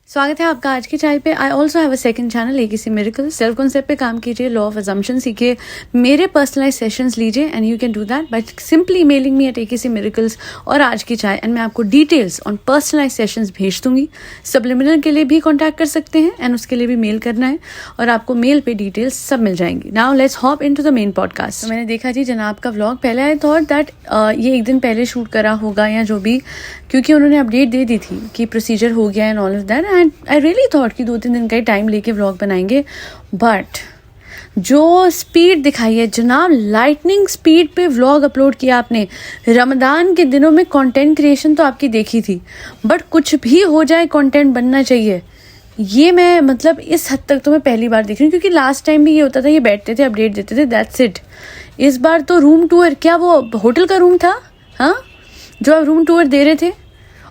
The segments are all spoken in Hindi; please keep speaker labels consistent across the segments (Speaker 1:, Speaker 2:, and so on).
Speaker 1: स्वागत है आपका आज की चाय पे। I also have a second channel AKC miracle. Self concept पे काम कीजिए, लॉ ऑफ अजम्पशन सीखिए, मेरे पर्सनलाइज सेशंस लीजिए and you can do that by simply mailing me at AKC miracles और आज की चाय, एंड मैं आपको डिटेल्स ऑन पर्सनलाइज सेशंस भेज दूंगी। सब्लिमिनल के लिए भी कॉन्टैक्ट कर सकते हैं एंड उसके लिए भी मेल करना है और आपको मेल पे डिटेल्स सब मिल जाएंगी। Now let's hop into the main podcast. तो मैंने देखा जी जनाब का व्लॉग, पहले आई थॉट दैट ये एक दिन पहले शूट करा होगा या जो भी, क्योंकि उन्होंने अपडेट दे दी थी कि प्रोसीजर हो गया and all of that, and I really thought कि 2-3 दिन का ही टाइम लेके व्लॉग बनाएंगे। बट जो स्पीड दिखाई है जनाब, लाइटनिंग स्पीड पे व्लॉग अपलोड किया आपने। रमदान के दिनों में कंटेंट क्रिएशन तो आपकी देखी थी, बट कुछ भी हो जाए कंटेंट बनना चाहिए, ये मैं मतलब इस हद तक तो मैं पहली बार देख रही हूँ। क्योंकि लास्ट टाइम भी ये होता था, ये बैठते थे अपडेट देते थे, दैट्स इट। इस बार तो रूम टूर, क्या वो होटल का रूम था हाँ जो आप रूम टूर दे रहे थे?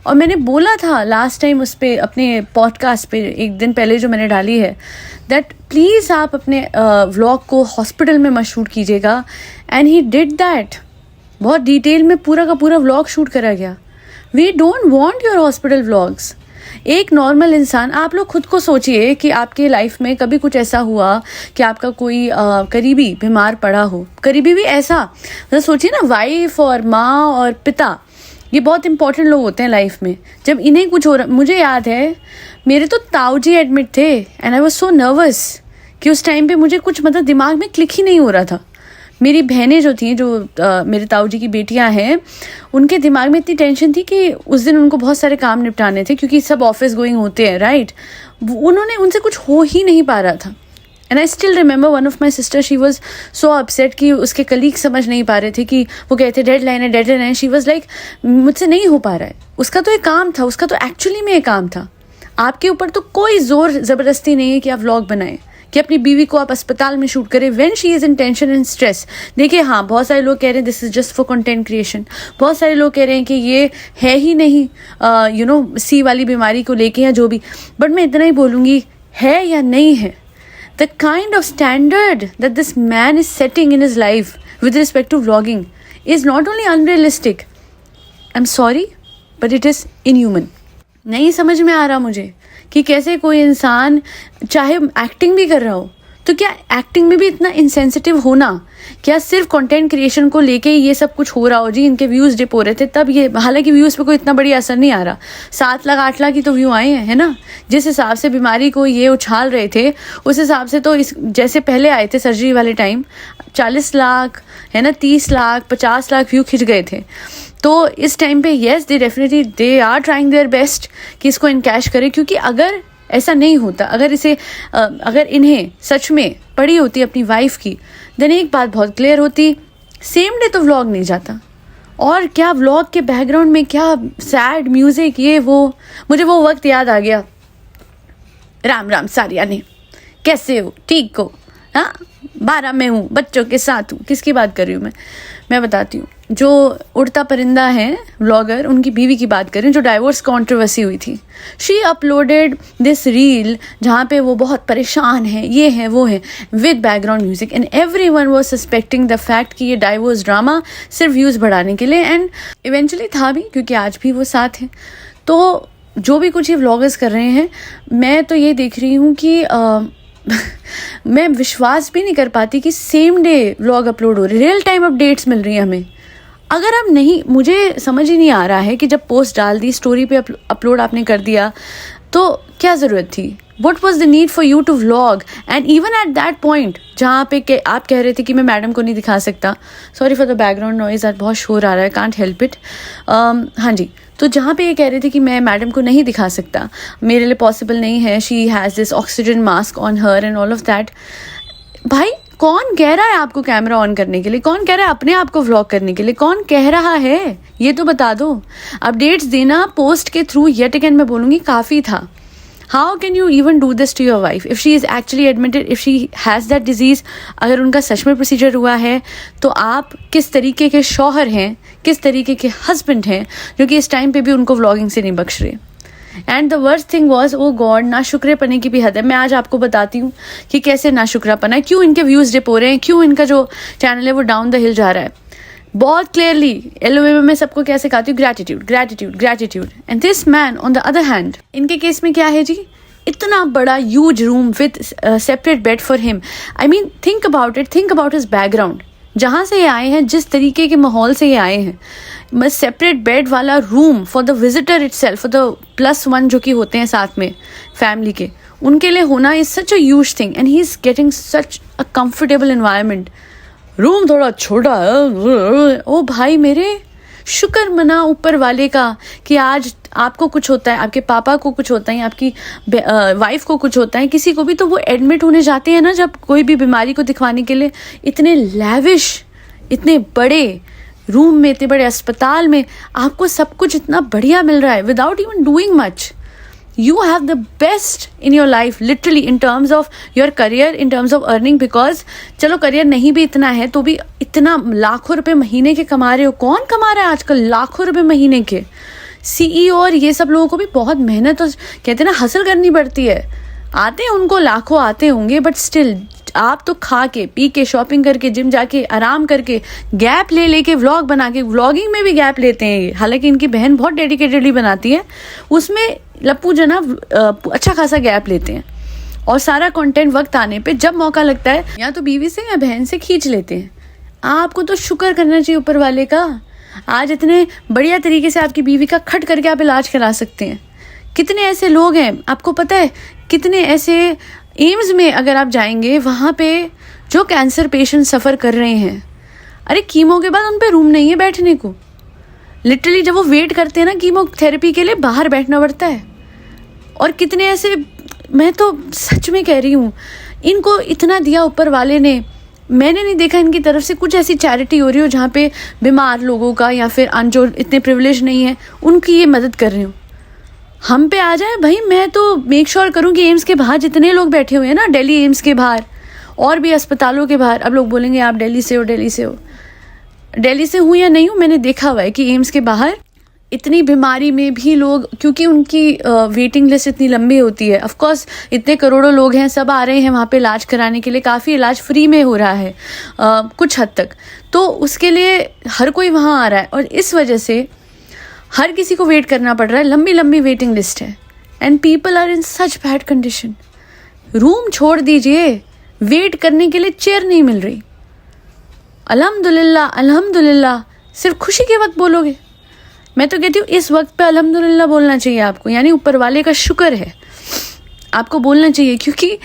Speaker 1: और मैंने बोला था लास्ट टाइम उस पर अपने पॉडकास्ट पे एक दिन पहले जो मैंने डाली है, दैट प्लीज़ आप अपने व्लॉग को हॉस्पिटल में मत शूट कीजिएगा, एंड ही डिड दैट। बहुत डिटेल में पूरा का पूरा व्लॉग शूट करा गया। We don't want your hospital vlogs. एक नॉर्मल इंसान, आप लोग खुद को सोचिए कि आपके लाइफ में कभी कुछ ऐसा हुआ कि आपका कोई करीबी बीमार पड़ा हो, करीबी भी ऐसा, तो सोचिए ना, वाइफ और माँ और पिता, ये बहुत इंपॉर्टेंट लोग होते हैं लाइफ में। जब इन्हें कुछ हो रहा, मुझे याद है मेरे तो ताऊ जी एडमिट थे and I was so nervous कि उस टाइम पे मुझे कुछ मतलब दिमाग में क्लिक ही नहीं हो रहा था। मेरी बहनें जो थी, जो मेरे ताऊ जी की बेटियां हैं, उनके दिमाग में इतनी टेंशन थी कि उस दिन उनको बहुत सारे काम निपटाने थे क्योंकि सब ऑफिस गोइंग होते हैं, राइट। उन्होंने, उनसे कुछ हो ही नहीं पा रहा था। And I still remember one of my sister, she was so upset कि उसके कलीग समझ नहीं पा रहे थे कि वो कहते डेडलाइन है डेडलाइन है। शी वॉज लाइक मुझसे नहीं हो पा रहा है। उसका तो एक काम था, उसका तो एक्चुअली में एक काम था। आपके ऊपर तो कोई जोर ज़बरदस्ती नहीं है कि आप व्लॉग बनाएं, कि अपनी बीवी को आप अस्पताल में शूट करें when she is in tension and stress. देखिए हाँ, बहुत सारे लोग कह रहे हैं this is just for content creation. बहुत सारे लोग कह रहे हैं कि ये है ही नहीं सी वाली बीमारी को लेके या जो भी। बट मैं इतना ही बोलूँगी, है या नहीं है, the kind of standard that this man is setting in his life with respect to vlogging is not only unrealistic, I'm sorry, but it is inhuman. नहीं समझ में आ रहा मुझे कि कैसे कोई इंसान चाहे एक्टिंग भी कर रहा हो, तो क्या एक्टिंग में भी इतना इंसेंसिटिव होना, क्या सिर्फ कंटेंट क्रिएशन को लेके ये सब कुछ हो रहा हो? जी इनके व्यूज़ डिप हो रहे थे तब ये, हालांकि व्यूज़ पे कोई इतना बड़ी असर नहीं आ रहा, 7 लाख 8 लाख ही तो व्यू आए हैं, है ना। जिस हिसाब से बीमारी को ये उछाल रहे थे, उस हिसाब से तो इस जैसे पहले आए थे सर्जरी वाले टाइम 40 लाख, है ना, 30 लाख 50 लाख व्यू खिंच गए थे। तो इस टाइम पे yes, they definitely they are trying their best कि इसको इनकैश करें। क्योंकि अगर ऐसा नहीं होता, अगर इन्हें सच में पड़ी होती अपनी वाइफ की, देन एक बात बहुत क्लियर होती, सेम डे तो व्लॉग नहीं जाता। और क्या व्लॉग के बैकग्राउंड में क्या सैड म्यूजिक, ये वो, मुझे वो वक्त याद आ गया। राम राम सारिया ने, कैसे हो, ठीक हो? हाँ 12 में हूँ, बच्चों के साथ हूँ। किसकी बात कर रही हूँ मैं बताती हूँ। जो उड़ता परिंदा है व्लॉगर, उनकी बीवी की बात करें, जो डाइवोर्स कंट्रोवर्सी हुई थी। शी अपलोडेड दिस रील जहाँ पे वो बहुत परेशान है, ये है वो है, with background music, and everyone was suspecting the fact कि ये डाइवोर्स ड्रामा सिर्फ व्यूज़ बढ़ाने के लिए, एंड इवेंचुअली था भी, क्योंकि आज भी वो साथ हैं। तो जो भी कुछ ये व्लॉगर्स कर रहे हैं, मैं तो ये देख रही हूँ कि मैं विश्वास भी नहीं कर पाती कि सेम डे व्लॉग अपलोड हो रहे, रियल टाइम अपडेट्स मिल रही हैं हमें। अगर आप नहीं, मुझे समझ ही नहीं आ रहा है कि जब पोस्ट डाल दी, स्टोरी पे अपलोड आपने कर दिया, तो क्या ज़रूरत थी? What was the need for you to vlog? And even at that point, जहाँ पे आप कह रहे थे कि मैं मैडम को नहीं दिखा सकता, sorry for the background noise, आज बहुत शोर आ रहा है, कांट हेल्प इट। हाँ जी, तो जहाँ पे ये कह रहे थे कि मैं मैडम को नहीं दिखा सकता, मेरे लिए पॉसिबल नहीं है, she has this oxygen mask on her and all of that. भाई कौन कह रहा है आपको कैमरा ऑन करने के लिए? कौन कह रहा है अपने आप को व्लॉग करने के लिए? कौन कह रहा है? ये तो बता दो। अपडेट्स देना पोस्ट के थ्रू, येट अगेन मैं बोलूँगी, काफ़ी था। How can you even do this to your wife if she is actually admitted, if she has that disease? अगर उनका सच में प्रोसीजर हुआ है, तो आप किस तरीके के शौहर हैं, किस तरीके के हस्बैंड हैं, जो कि इस टाइम पे भी उनको व्लॉगिंग से नहीं बख्श रहे। And the worst thing was, oh God, ना शुक्रेपने की भी हद है। मैं आज आपको बताती हूँ कि कैसे ना शुक्रापना है, क्यों इनके व्यूज़ डिप हो रहे हैं, क्यों इनका जो चैनल है वो डाउन द हिल जा रहा है। बहुत क्लियरली एलओएम में सबको क्या सिखाती हूँ, gratitude gratitude gratitude. And this man on the other hand, इनके केस में क्या है जी, इतना बड़ा huge room with separate bed for him. I mean think about it, think about his background, जहाँ से ये आए हैं, जिस तरीके के माहौल से ये आए हैं। बस सेपरेट बेड वाला room for the visitor itself, for the +1 जो कि होते हैं साथ में फैमिली के, उनके लिए होना is such a huge thing. And he is getting such a comfortable environment. Room थोड़ा छोटा है, ओ भाई मेरे, शुक्र मना ऊपर वाले का कि आज आपको कुछ होता है, आपके पापा को कुछ होता है, आपकी वाइफ को कुछ होता है, किसी को भी, तो वो एडमिट होने जाते हैं ना जब कोई भी बीमारी को दिखवाने के लिए, इतने लैविश, इतने बड़े रूम में, इतने बड़े अस्पताल में आपको सब कुछ इतना बढ़िया मिल रहा है without even doing much. You have the best in your life, literally in terms of your career, in terms of earning, because चलो करियर नहीं भी इतना है तो भी इतना लाखों रुपए महीने के कमा रहे हो। कौन कमा रहा है आजकल लाखों रुपए महीने के? सीईओ और ये सब लोगों को भी बहुत मेहनत और कहते हैं ना हसल करनी पड़ती है। आते हैं उनको लाखों आते होंगे, बट स्टिल आप तो खा के पी के शॉपिंग करके जिम जाके आराम करके गैप लेके व्लॉग बना के, व्लॉगिंग में भी गैप लेते हैं। हालांकि इनकी बहन बहुत डेडिकेटेडली बनाती है, उसमें लप्पू जना अच्छा खासा गैप लेते हैं और सारा कंटेंट वक्त आने पे जब मौका लगता है या तो बीवी से या बहन से खींच लेते हैं। आपको तो शुक्र करना चाहिए ऊपर वाले का, आज इतने बढ़िया तरीके से आपकी बीवी का खट करके आप इलाज करा सकते हैं। कितने ऐसे लोग हैं आपको पता है, कितने ऐसे एम्स में अगर आप जाएंगे वहाँ पे जो कैंसर पेशेंट सफ़र कर रहे हैं, अरे कीमो के बाद उन पे रूम नहीं है बैठने को। लिटरली जब वो वेट करते हैं ना कीमोथेरेपी के लिए, बाहर बैठना पड़ता है। और कितने ऐसे, मैं तो सच में कह रही हूँ, इनको इतना दिया ऊपर वाले ने, मैंने नहीं देखा इनकी तरफ से कुछ ऐसी चैरिटी हो रही हो जहाँ पे बीमार लोगों का या फिर जो इतने प्रिविलेज नहीं है उनकी ये मदद कर रही हूँ। हम पे आ जाए भाई, मैं तो मेक श्योर करूँ कि एम्स के बाहर जितने लोग बैठे हुए हैं ना, दिल्ली एम्स के बाहर और भी अस्पतालों के बाहर, अब लोग बोलेंगे आप दिल्ली से हो, दिल्ली से हो, दिल्ली से हूँ या नहीं हूँ, मैंने देखा हुआ है कि एम्स के बाहर इतनी बीमारी में भी लोग, क्योंकि उनकी वेटिंग लिस्ट इतनी लंबी होती है, ऑफ कोर्स इतने करोड़ों लोग हैं, सब आ रहे हैं वहाँ पे इलाज कराने के लिए, काफ़ी इलाज फ्री में हो रहा है कुछ हद तक, तो उसके लिए हर कोई वहाँ आ रहा है और इस वजह से हर किसी को वेट करना पड़ रहा है, लंबी लंबी वेटिंग लिस्ट है। And people are in such bad condition. Room छोड़ दीजिए, वेट करने के लिए चेयर नहीं मिल रही। अल्हम्दुलिल्लाह अल्हम्दुलिल्लाह सिर्फ खुशी के वक्त बोलोगे। मैं तो कहती हूँ इस वक्त पे अल्हम्दुलिल्लाह बोलना चाहिए आपको, यानी ऊपर वाले का शुक्र है, आपको बोलना चाहिए। क्योंकि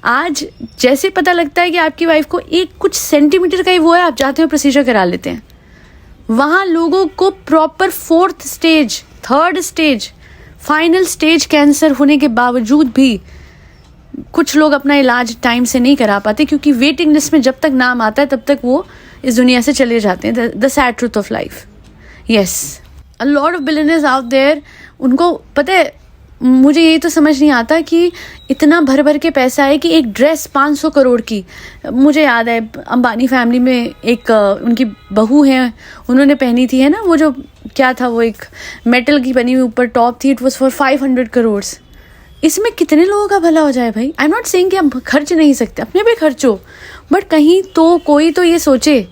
Speaker 1: आज जैसे पता लगता है कि आपकी वाइफ को एक कुछ सेंटीमीटर का ही वो है, आप जाते हो प्रोसीजर करा लेते हैं। वहाँ लोगों को proper 4th stage, 3rd stage, final stage cancer होने के बावजूद भी कुछ लोग अपना इलाज टाइम से नहीं करा पाते, क्योंकि वेटिंग लिस्ट में जब तक नाम आता है तब तक वो इस दुनिया से चले जाते हैं। The sad truth of life. Yes, a lot of billionaires out there, उनको पता है, मुझे यही तो समझ नहीं आता कि इतना भर भर के पैसा है कि एक ड्रेस 500 करोड़ की। मुझे याद है अंबानी फैमिली में एक उनकी बहू है, उन्होंने पहनी थी, है ना, वो जो क्या था, वो एक मेटल की बनी हुई ऊपर टॉप थी, इट वॉज फॉर 500 करोड़। इसमें कितने लोगों का भला हो जाए भाई। आई एम नॉट सेइंग कि आप खर्च नहीं सकते, अपने पे खर्चो, बट कहीं तो कोई तो ये सोचे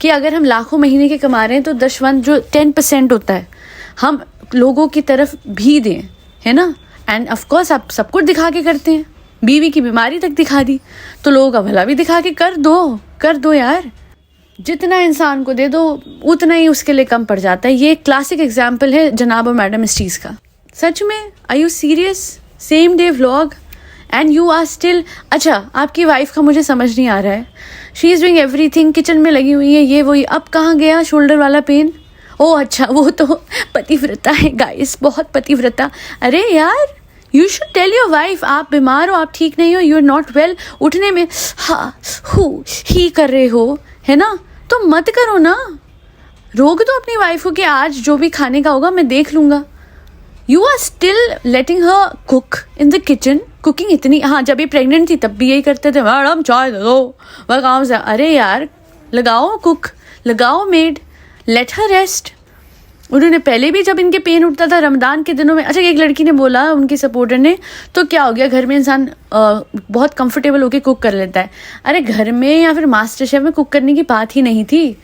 Speaker 1: कि अगर हम लाखों महीने के कमा रहे हैं तो 10% होता है हम लोगों की तरफ भी दें, है ना। एंड ऑफ कोर्स आप सब कुछ दिखा के करते हैं, बीवी की बीमारी तक दिखा दी, तो लोगों का भला भी दिखा के कर दो यार। जितना इंसान को दे दो उतना ही उसके लिए कम पड़ जाता है। ये एक क्लासिक एग्जाम्पल है जनाब और मैडम इस चीज़ का। सच में, are you serious? Same day vlog and you are still. अच्छा, आपकी वाइफ का मुझे समझ नहीं आ रहा है, she is doing everything, kitchen में लगी हुई है, ये वही। अब कहाँ गया शोल्डर वाला पेन? ओह अच्छा, वो तो पतिव्रता है गाइस, बहुत पतिव्रता। अरे यार, you should tell your wife आप बीमार हो, आप ठीक नहीं हो, यू आर नॉट वेल, उठने में ही कर रहे हो, है ना, तो मत करो ना। रोक दो अपनी वाइफ को कि आज जो भी खाने का होगा मैं देख लूँगा। You are still letting her cook in the kitchen. Cooking इतनी, हाँ जब ये प्रेग्नेंट थी तब भी यही करते थे, मैडम चाय दे दो, वह काम से। अरे यार, लगाओ कुक, लगाओ मेड, लेट हर रेस्ट। उन्होंने पहले भी जब इनके पेन उठता था रमदान के दिनों में, अच्छा एक लड़की ने बोला उनकी सपोर्टर ने, तो क्या हो गया, घर में इंसान बहुत कंफर्टेबल होके कुक कर लेता है। अरे घर में या फिर मास्टर शेफ में कुक करने की बात ही नहीं थी,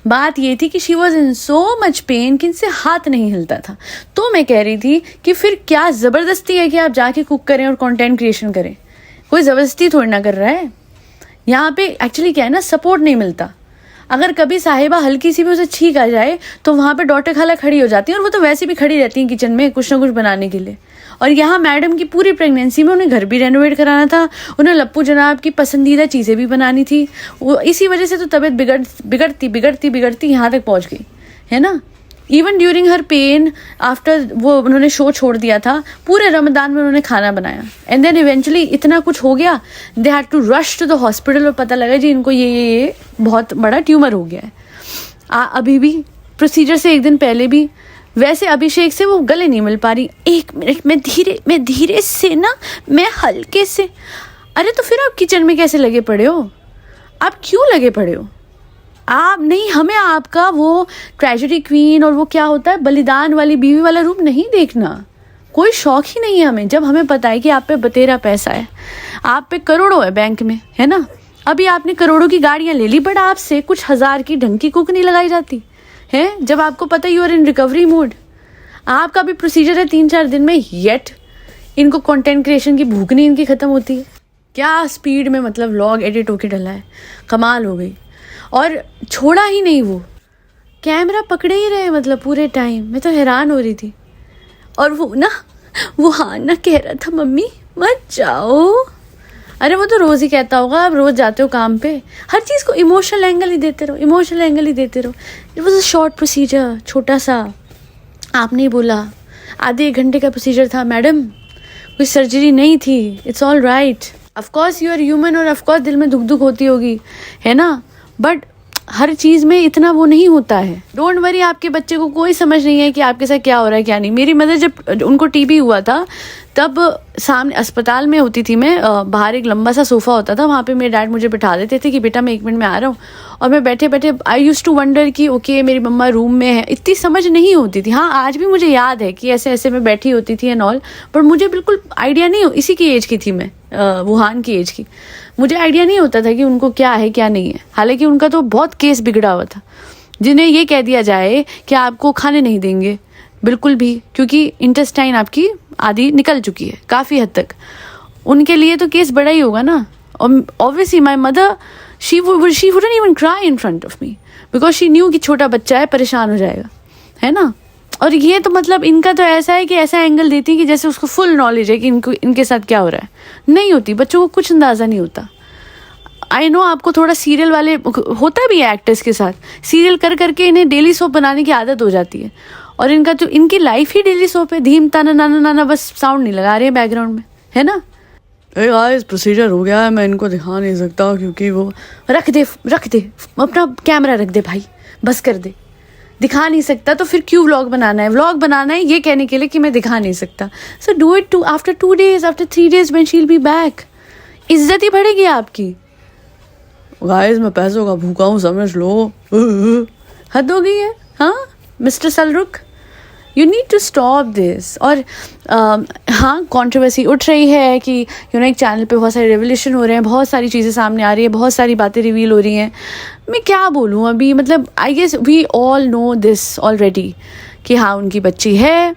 Speaker 1: बात ये थी कि she was in so much pain कि इनसे हाथ नहीं हिलता था। तो मैं कह रही थी कि फिर क्या ज़बरदस्ती है कि आप जाके कुक करें और कंटेंट क्रिएशन करें, कोई ज़बरदस्ती थोड़ी ना कर रहा है। यहाँ पे एक्चुअली क्या है ना, सपोर्ट नहीं मिलता। अगर कभी साहिबा हल्की सी भी उसे छींक आ जाए तो वहाँ पे डॉक्टर खाला खड़ी हो जाती है, और वो तो वैसे भी खड़ी रहती हैं किचन में कुछ ना कुछ बनाने के लिए। और यहाँ मैडम की पूरी प्रेगनेंसी में उन्हें घर भी रेनोवेट कराना था, उन्हें लप्पू जनाब की पसंदीदा चीज़ें भी बनानी थी। वो इसी वजह से तो तबीयत बिगड़ती यहाँ तक पहुँच गई है ना। Even during her pen after वो उन्होंने शो छोड़ दिया था, पूरे रमदान में उन्होंने खाना बनाया। एंड देन इवेंचुअली इतना कुछ हो गया, they had to rush to the hospital, और पता लगा जी इनको ये बहुत बड़ा ट्यूमर हो गया है। अभी भी प्रोसीजर से एक दिन पहले भी वैसे अभिषेक से वो गले नहीं मिल पा रही। 1 मिनट मैं धीरे से ना, मैं हल्के से। अरे तो फिर आप किचन में कैसे लगे पड़े हो, आप क्यों लगे पड़े हो? आप नहीं, हमें आपका वो ट्रेजेडी क्वीन और वो क्या होता है बलिदान वाली बीवी वाला रूप नहीं देखना, कोई शौक ही नहीं है हमें। जब हमें पता है कि आप पे बतेरा पैसा है, आप पे करोड़ों है बैंक में, है ना। अभी आपने करोड़ों की गाड़ियां ले ली, बट आपसे कुछ हजार की ढंग की कुक नहीं लगाई जाती है। जब आपको पता you are in recovery mode, आपका भी प्रोसीजर है 3-4 दिन में, येट इनको कंटेंट क्रिएशन की भूख नहीं इनकी खत्म होती है। क्या स्पीड में मतलब व्लॉग एडिट होके डला है, कमाल हो गई। और छोड़ा ही नहीं, वो कैमरा पकड़े ही रहे मतलब पूरे टाइम। मैं तो हैरान हो रही थी। और वो हाँ ना कह रहा था मम्मी मत जाओ। अरे वो तो रोज़ ही कहता होगा, आप रोज़ जाते हो काम पे, हर चीज़ को इमोशनल एंगल ही देते रहो, इमोशनल एंगल ही देते रहो। It was a short procedure, छोटा सा, आपने बोला आधे 1 घंटे का प्रोसीजर था मैडम, कोई सर्जरी नहीं थी, it's all right. Of course you are human, और ऑफकोर्स दिल में दुख होती होगी, है ना, बट हर चीज़ में इतना वो नहीं होता है। डोंट वरी, आपके बच्चे को कोई समझ नहीं है कि आपके साथ क्या हो रहा है क्या नहीं। मेरी मदर जब उनको टीबी हुआ था तब सामने अस्पताल में होती थी मैं, बाहर एक लंबा सा सोफ़ा होता था, वहाँ पे मेरे डैड मुझे बिठा देते थे कि बेटा मैं 1 मिनट में आ रहा हूँ। और मैं बैठे बैठे आई यूज़ टू वंडर कि ओके मेरी मम्मा रूम में है। इतनी समझ नहीं होती थी। हाँ आज भी मुझे याद है कि ऐसे ऐसे मैं बैठी होती थी एंड ऑल, पर मुझे बिल्कुल आइडिया नहीं हो, इसी की एज की थी मैं, वुहान की एज की, मुझे आइडिया नहीं होता था कि उनको क्या है क्या नहीं है। हालांकि उनका तो बहुत केस बिगड़ा हुआ था, जिन्हें ये कह दिया जाए कि आपको खाने नहीं देंगे बिल्कुल भी, क्योंकि इंटेस्टाइन आपकी आधी निकल चुकी है काफ़ी हद तक। उनके लिए तो केस बड़ा ही होगा ना। और obviously my mother she wouldn't even cry in front of me because she knew कि छोटा बच्चा है, परेशान हो जाएगा, है ना। और ये तो मतलब इनका तो ऐसा है कि ऐसा एंगल देती है कि जैसे उसको फुल नॉलेज है कि इनके साथ क्या हो रहा है। नहीं होती, बच्चों को कुछ अंदाज़ा नहीं होता। आई नो आपको थोड़ा सीरियल वाले होता भी है एक्टर्स के साथ, सीरियल कर करके इन्हें डेली सोप बनाने की आदत हो जाती है, और इनका जो इनकी लाइफ ही डेली सोप है। धीम ताना नाना नाना, बस साउंड नहीं लगा रहे हैं बैकग्राउंड में, है ना। अरे गाइस प्रोसीजर हो गया है, मैं इनको दिखा नहीं सकता क्योंकि वो रख दे अपना कैमरा रख दे भाई, बस कर दे। दिखा नहीं सकता तो फिर क्यों व्लॉग बनाना है? व्लॉग बनाना है ये कहने के लिए कि मैं दिखा नहीं सकता। So do it too after 2 days, after 3 days when she will be back. इज्जत ही बढ़ेगी आपकी। गाइस मैं पैसों का भूखा हूँ, समझ लो। हद हो गई है। हाँ मिस्टर सलरुख, you need to stop this. और हाँ कंट्रोवर्सी उठ रही है कि एक चैनल पे बहुत सारे रेवोल्यूशन हो रहे हैं, बहुत सारी चीज़ें सामने आ रही है, बहुत सारी बातें रिवील हो रही हैं। मैं क्या बोलूँ अभी, मतलब I guess we all know this already कि हाँ उनकी बच्ची है,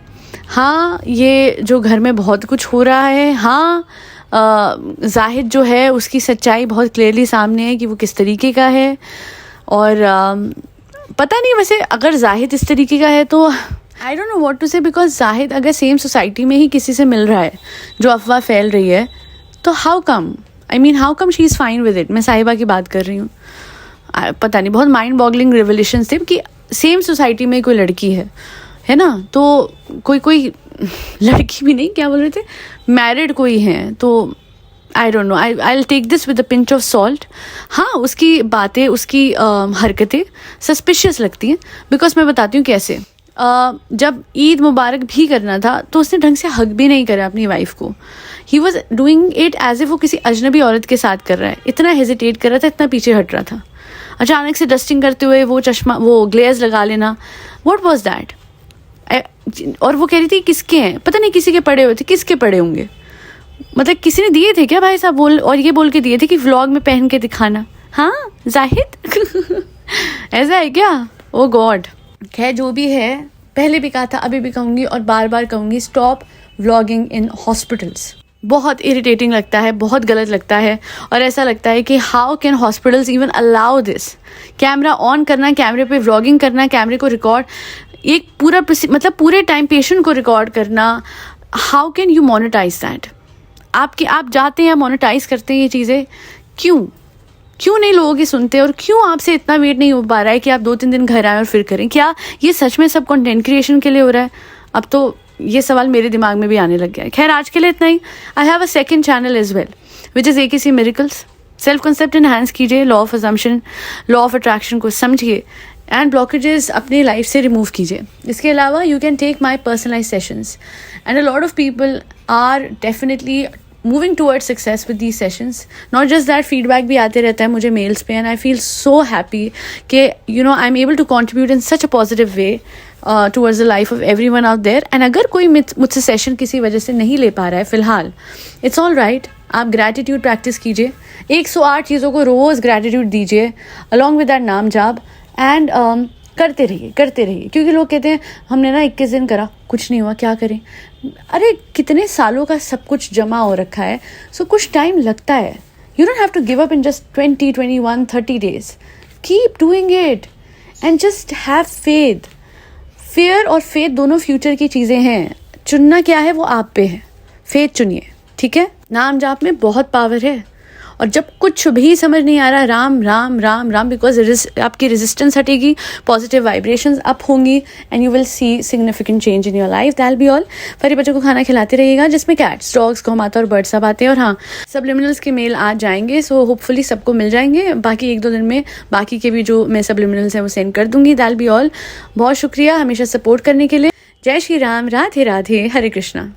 Speaker 1: हाँ ये जो घर में बहुत कुछ हो रहा है, हाँ जाहिद जो है उसकी सच्चाई बहुत क्लियरली सामने है कि वो किस तरीके का है। और पता नहीं वैसे अगर जाहिद इस तरीके का है तो I don't know what to say, because Zahid अगर सेम सोसाइटी में ही किसी से मिल रहा है जो अफवाह फैल रही है तो how come she is fine with it. मैं साहिबा की बात कर रही हूँ। पता नहीं बहुत माइंड बॉगलिंग रिवोल्यूशन थे कि सेम सोसाइटी में कोई लड़की है ना, तो कोई लड़की भी नहीं, क्या बोल रहे थे, मैरिड कोई हैं, तो I don't know, I will take this with a pinch of salt. हाँ उसकी बातें, उसकी हरकतें सस्पिशियस लगती हैं, बिकॉज मैं बताती हूँ कैसे। जब ईद मुबारक भी करना था तो उसने ढंग से हक भी नहीं करा अपनी वाइफ को। He was doing it as if वो किसी अजनबी औरत के साथ कर रहा है। इतना हेजिटेट कर रहा था, इतना पीछे हट रहा था। अचानक से डस्टिंग करते हुए वो चश्मा, वो ग्लेज लगा लेना, व्हाट वाज दैट? और वो कह रही थी किसके हैं, पता नहीं किसी के पड़े हुए थे, किसके पड़े होंगे, मतलब किसी ने दिए थे क्या भाई साहब, बोल, और ये बोल के दिए थे कि व्लॉग में पहन के दिखाना। हाँ जाहिद ऐसा है क्या? ओ गॉड। खैर जो भी है, पहले भी कहा था, अभी भी कहूँगी और बार बार कहूँगी, स्टॉप व्लॉगिंग इन हॉस्पिटल्स। बहुत इरिटेटिंग लगता है, बहुत गलत लगता है, और ऐसा लगता है कि how can hospitals even allow this. Camera on करना, कैमरे पे व्लॉगिंग करना, कैमरे को रिकॉर्ड, एक पूरा मतलब पूरे टाइम पेशेंट को रिकॉर्ड करना, how can you monetize that? आप जाते हैं, मोनेटाइज करते हैं ये चीज़ें, क्यों नहीं लोगों की सुनते, और क्यों आपसे इतना वेट नहीं हो पा रहा है कि आप 2-3 दिन घर आए और फिर करें? क्या ये सच में सब कंटेंट क्रिएशन के लिए हो रहा है? अब तो ये सवाल मेरे दिमाग में भी आने लग गया है। खैर आज के लिए इतना ही। I have a second channel as well which is AKC miracles. Self concept enhance कीजिए, law of assumption, law of attraction को समझिए, एंड ब्लॉकेजेस अपनी लाइफ से रिमूव कीजिए। इसके अलावा you can take my personalize sessions, and a lot of people are definitely moving towards success with these sessions. Not just that, feedback भी आते रहता है मुझे मेल्स पे, and I feel so happy कि I'm able to contribute in such a positive way towards the life of everyone out there. And अगर कोई मुझसे सेशन किसी वजह से नहीं ले पा रहा है फिलहाल, it's all right. आप ग्रैटिट्यूड प्रैक्टिस कीजिए, 108 चीज़ों को रोज़ ग्रैटिट्यूड दीजिए along with that नाम जाप, and करते रहिए, क्योंकि लोग कहते हैं हमने ना 21 दिन करा, कुछ नहीं हुआ, क्या करें? अरे कितने सालों का सब कुछ जमा हो रखा है, सो कुछ टाइम लगता है। You don't have to give up in just 20, 21, 30 days. Keep doing it and just have faith. Fear और फेथ दोनों फ्यूचर की चीज़ें हैं, चुनना क्या है वो आप पे है। फेथ चुनिए, ठीक है? नाम जाप में बहुत पावर है, और जब कुछ भी समझ नहीं आ रहा, राम राम राम राम, बिकॉज आपकी रेजिस्टेंस हटेगी, पॉजिटिव वाइब्रेशंस अप होंगी, and you will see significant change in your life. That be all. फरी बच्चों को खाना खिलाते रहिएगा, जिसमें कैट्स, डॉग्स, गौ माता और बर्ड्स सब आते हैं। और हाँ, सब्लिमिनल्स के मेल आज जाएंगे, सो होपफुली सबको मिल जाएंगे। बाकी 1-2 दिन में बाकी के भी जो मैं सब्लिमिनल्स हैं वो सेंड कर दूंगी। That be all. बहुत शुक्रिया हमेशा सपोर्ट करने के लिए। जय श्री राम, राधे राधे, हरे कृष्णा।